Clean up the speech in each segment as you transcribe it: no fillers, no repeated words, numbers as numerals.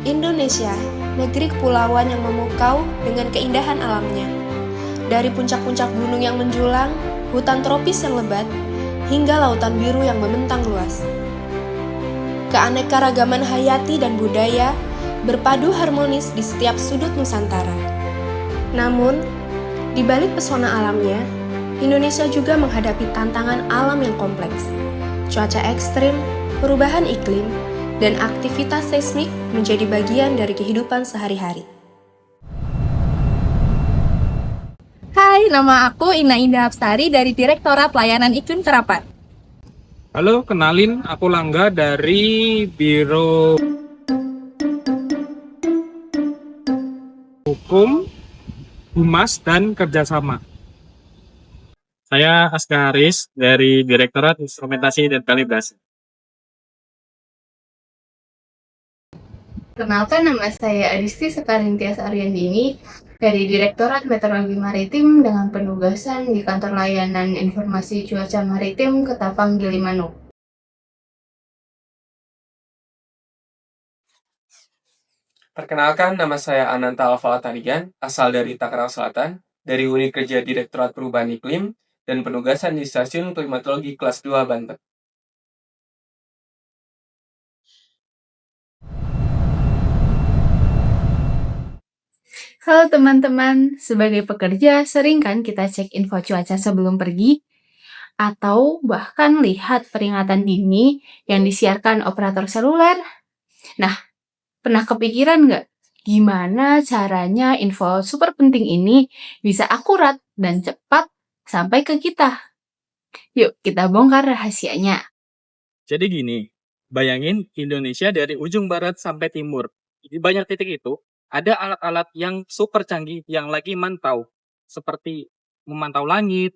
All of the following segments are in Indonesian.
Indonesia, negeri kepulauan yang memukau dengan keindahan alamnya. Dari puncak-puncak gunung yang menjulang, hutan tropis yang lebat, hingga lautan biru yang membentang luas. Keanekaragaman hayati dan budaya berpadu harmonis di setiap sudut Nusantara. Namun, di balik pesona alamnya, Indonesia juga menghadapi tantangan alam yang kompleks. Cuaca ekstrim, perubahan iklim, dan aktivitas seismik menjadi bagian dari kehidupan sehari-hari. Hai, nama aku Ina Indah Hapsari dari Direktorat Layanan Iklim Terapan. Halo, kenalin aku Langga dari Biro Hukum, Humas, dan Kerjasama. Saya Aska Haris dari Direktorat Instrumentasi dan Kalibrasi. Kenalkan, nama saya Adisti Sekarintias Aryandini dari Direktorat Meteorologi Maritim dengan penugasan di Kantor Layanan Informasi Cuaca Maritim Ketapang Gilimanuk. Perkenalkan, nama saya Ananta Alfalatarian, asal dari Tangerang Selatan, dari Unit Kerja Direktorat Perubahan Iklim, dan penugasan di Stasiun Klimatologi Kelas 2 Banten. Halo teman-teman, sebagai pekerja sering kan kita cek info cuaca sebelum pergi? Atau bahkan lihat peringatan dini yang disiarkan operator seluler? Nah, pernah kepikiran nggak gimana caranya info super penting ini bisa akurat dan cepat sampai ke kita? Yuk kita bongkar rahasianya. Jadi gini, bayangin Indonesia dari ujung barat sampai timur. Di banyak titik itu, ada alat-alat yang super canggih yang lagi mantau, seperti memantau langit,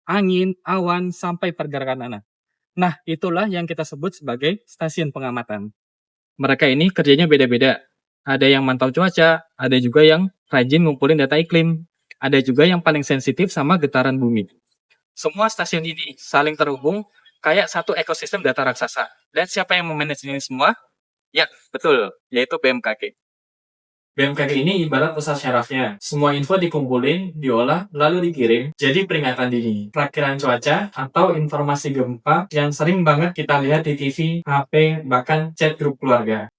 angin, awan, sampai pergerakan tanah. Nah, itulah yang kita sebut sebagai stasiun pengamatan. Mereka ini kerjanya beda-beda. Ada yang mantau cuaca, ada juga yang rajin ngumpulin data iklim, ada juga yang paling sensitif sama getaran bumi. Semua stasiun ini saling terhubung kayak satu ekosistem data raksasa. Dan siapa yang memanage ini semua? Ya, betul, yaitu BMKG. BMKG ini ibarat pusat syarafnya. Semua info dikumpulin, diolah, lalu dikirim jadi peringatan dini, perakiran cuaca, atau informasi gempa yang sering banget kita lihat di TV, HP, bahkan chat grup keluarga.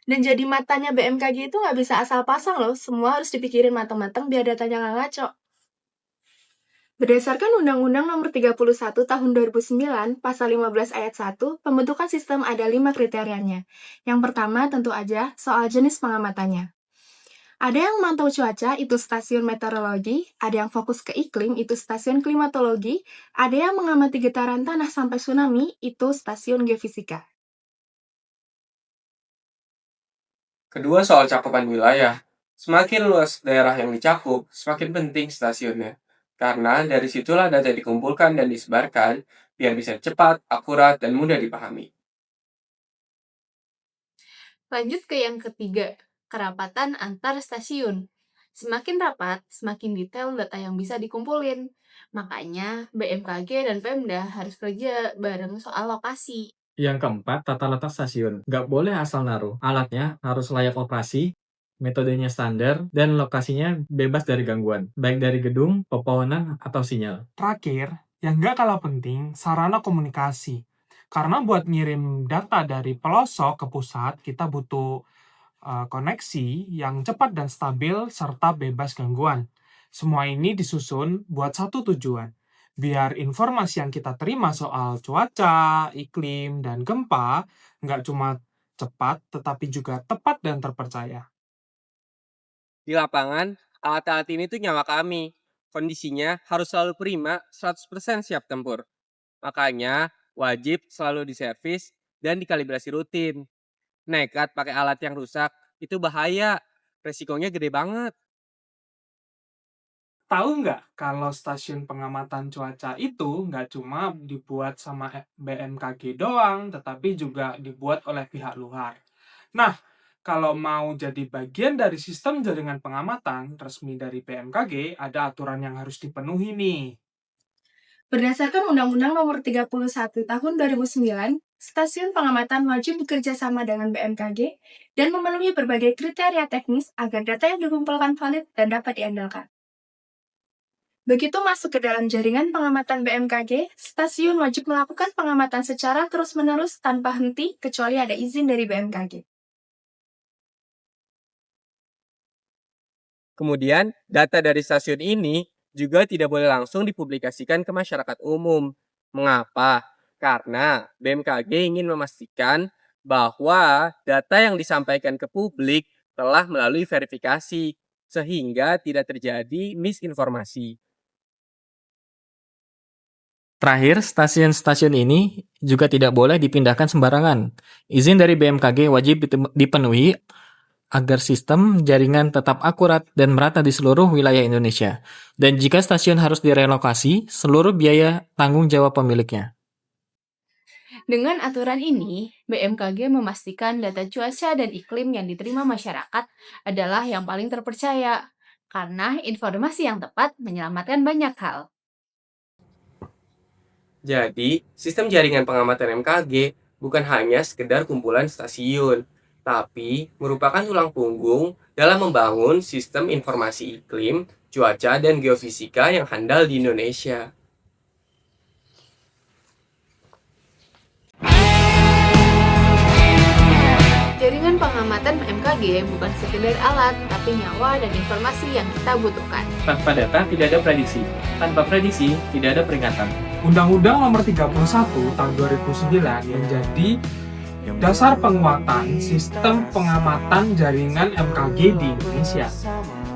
Dan jadi matanya BMKG itu nggak bisa asal pasang loh, semua harus dipikirin matang-matang biar datanya nggak ngaco. Berdasarkan Undang-Undang Nomor 31 Tahun 2009, Pasal 15 Ayat 1, pembentukan sistem ada 5 kriterianya. Yang pertama tentu aja soal jenis pengamatannya. Ada yang memantau cuaca, itu stasiun meteorologi, ada yang fokus ke iklim, itu stasiun klimatologi, ada yang mengamati getaran tanah sampai tsunami, itu stasiun geofisika. Kedua, soal cakupan wilayah. Semakin luas daerah yang dicakup, semakin penting stasiunnya. Karena dari situlah data dikumpulkan dan disebarkan, biar bisa cepat, akurat, dan mudah dipahami. Lanjut ke yang ketiga, kerapatan antar stasiun. Semakin rapat, semakin detail data yang bisa dikumpulin. Makanya BMKG dan Pemda harus kerja bareng soal lokasi. Yang keempat, tata letak stasiun. Nggak boleh asal naruh. Alatnya harus layak operasi, metodenya standar, dan lokasinya bebas dari gangguan, baik dari gedung, pepohonan, atau sinyal. Terakhir, yang nggak kalah penting, sarana komunikasi. Karena buat ngirim data dari pelosok ke pusat, kita butuh koneksi yang cepat dan stabil serta bebas gangguan. Semua ini disusun buat satu tujuan, biar informasi yang kita terima soal cuaca, iklim, dan gempa nggak cuma cepat, tetapi juga tepat dan terpercaya. Di lapangan, alat-alat ini tuh nyawa kami. Kondisinya harus selalu prima, 100% siap tempur. Makanya, wajib selalu diservis dan dikalibrasi rutin. Nekat pakai alat yang rusak, itu bahaya. Resikonya gede banget. Tahu nggak kalau stasiun pengamatan cuaca itu nggak cuma dibuat sama BMKG doang, tetapi juga dibuat oleh pihak luar. Nah, kalau mau jadi bagian dari sistem jaringan pengamatan resmi dari BMKG, ada aturan yang harus dipenuhi nih. Berdasarkan Undang-Undang Nomor 31 Tahun 2009, stasiun pengamatan wajib bekerja sama dengan BMKG dan memenuhi berbagai kriteria teknis agar data yang dikumpulkan valid dan dapat diandalkan. Begitu masuk ke dalam jaringan pengamatan BMKG, stasiun wajib melakukan pengamatan secara terus-menerus tanpa henti kecuali ada izin dari BMKG. Kemudian, data dari stasiun ini juga tidak boleh langsung dipublikasikan ke masyarakat umum. Mengapa? Karena BMKG ingin memastikan bahwa data yang disampaikan ke publik telah melalui verifikasi, sehingga tidak terjadi misinformasi. Terakhir, stasiun-stasiun ini juga tidak boleh dipindahkan sembarangan. Izin dari BMKG wajib dipenuhi agar sistem jaringan tetap akurat dan merata di seluruh wilayah Indonesia. Dan jika stasiun harus direlokasi, seluruh biaya tanggung jawab pemiliknya. Dengan aturan ini, BMKG memastikan data cuaca dan iklim yang diterima masyarakat adalah yang paling terpercaya, karena informasi yang tepat menyelamatkan banyak hal. Jadi, sistem jaringan pengamatan MKG bukan hanya sekedar kumpulan stasiun, tapi merupakan tulang punggung dalam membangun sistem informasi iklim, cuaca, dan geofisika yang handal di Indonesia. Jaringan pengamatan BMKG bukan sekedar alat, tapi nyawa dan informasi yang kita butuhkan. Tanpa data tidak ada prediksi. Tanpa prediksi tidak ada peringatan. Undang-Undang Nomor 31 Tahun 2009 menjadi dasar penguatan sistem pengamatan jaringan MKG di Indonesia.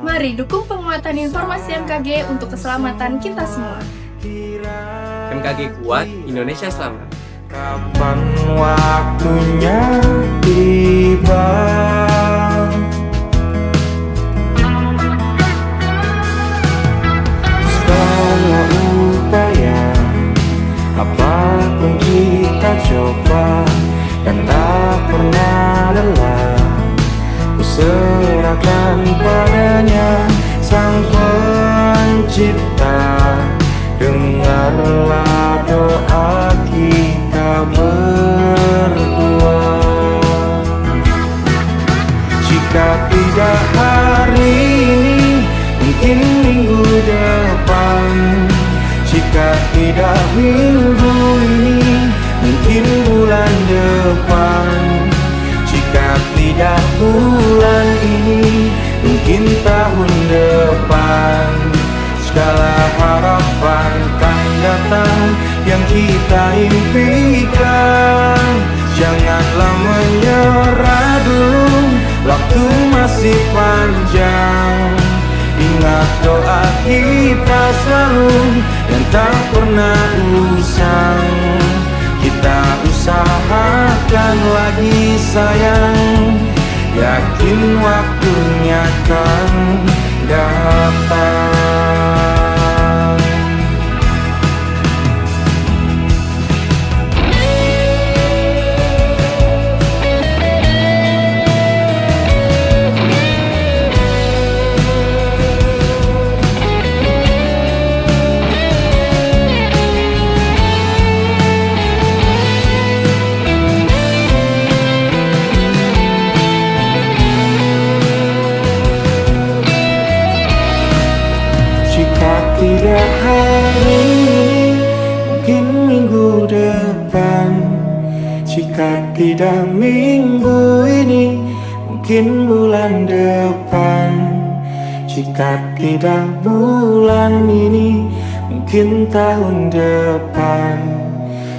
Mari dukung penguatan informasi MKG untuk keselamatan kita semua. MKG kuat, Indonesia selamat. Kapan waktunya tiba? Segala upaya, apapun kita coba, dan tak pernah lelah, ku serahkan padanya Sang Pencipta. Dengarlah doa kita berdua. Jika tidak hari ini, mungkin minggu depan. Jika tidak minggu ini, mungkin bulan depan. Jika tidak bulan ini, mungkin tahun depan. Segala harapan kan datang yang kita impikan. Janganlah menyerah dulu, waktu masih panjang. Ingat doa kita selalu dan tak pernah usang. Kita usahakan lagi sayang, yakin waktunya akan datang. Tidak hari ini, mungkin minggu depan. Jika tidak minggu ini, mungkin bulan depan. Jika tidak bulan ini, mungkin tahun depan.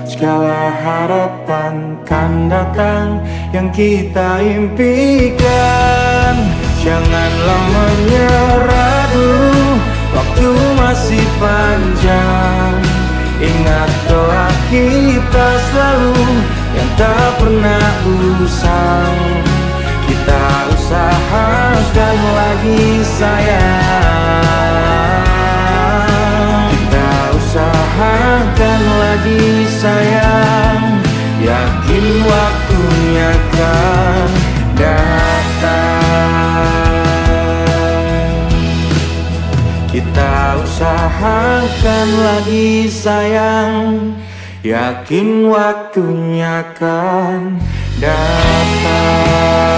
Segala harapan kan datang yang kita impikan. Janganlah menyerah dulu, waktu masih panjang. Ingat doa kita selalu yang tak pernah usang. Kita usahakan lagi sayang. Kita usahakan lagi sayang. Yakin waktunya kan datang. Kita usahakan usahakan lagi sayang, yakin waktunya kan datang.